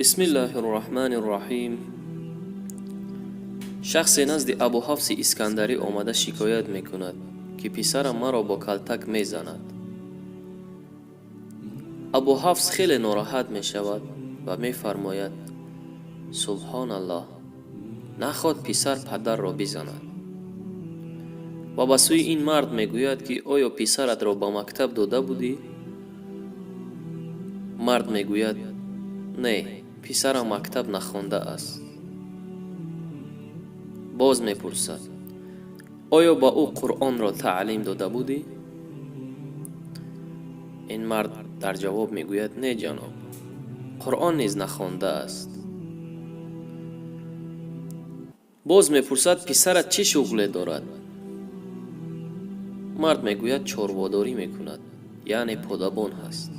بسم الله الرحمن الرحیم. شخص نزد ابو حفص اسکندری آمده شکایت میکند که پسرم مرا با کلتک میزند. ابو حفص خیلی ناراحت میشود و میفرماید سبحان الله، نخواد پسر پدر را بزند. و به سوی این مرد میگوید که آیا پسرت را به مکتب داده بودی؟ مرد میگوید نه، پسرم مکتب نخوانده است. باز میپرسد آیا با او قرآن را تعلیم داده بودی؟ این مرد در جواب میگوید نه جناب، قرآن نیز نخوانده است. باز میپرسد پسرت چه شغلی دارد؟ مرد میگوید چارواداری میکند، یعنی پادبان هست.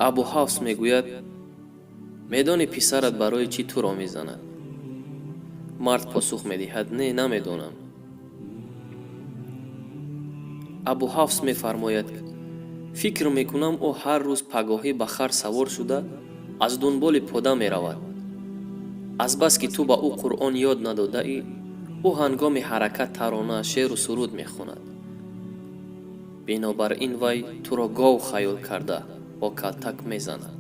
ابو حفص میگوید میدانی پسرت برای چی تو را میزند؟ مرد پاسخ میدهد نه، نمیدانم. ابو حفص میفرماید فکر میکنم او هر روز پگاهی به خر سوار شده از دنبال پوده میرود. از بس که تو با او قرآن یاد نداده ای، او هنگام حرکت ترانه، شعر و سرود میخواند. بنابراین وی تو را گاو خیال کرده با کلتک میزند.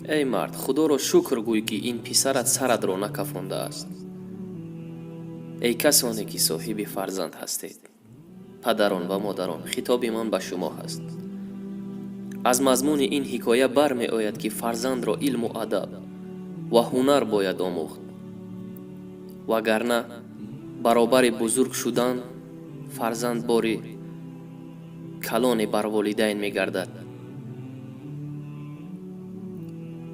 ای مرد، خدا را شکر گوی که این پسرت سرت را نکفانده است. ای کسانی که صاحب فرزند هستید، پدران و مادران، خطاب من به شما هست. از مضمون این حکایه برمی آید که فرزند را علم و ادب و هنر باید آموخت، وگرنه برابر بزرگ شدن فرزند باری کلان بر والدین می گردد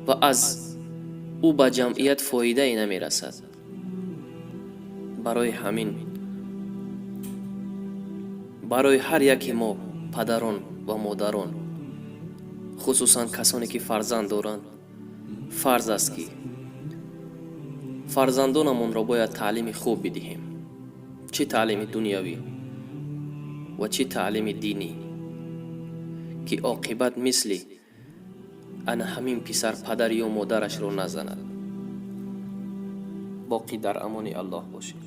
و از او به جمعیت فایده ای نمی رسد. برای هر یک ما پدران و مادران، خصوصا کسانی که فرزند دارند، فرض است که فرزندانمان را باید تعلیم خوب بدهیم، چه تعلیم دنیوی و چه تعلیم دینی، که عاقبت مثل انا همین پسر پدر یا مادرش را نزند. باقی در امان الله باشید.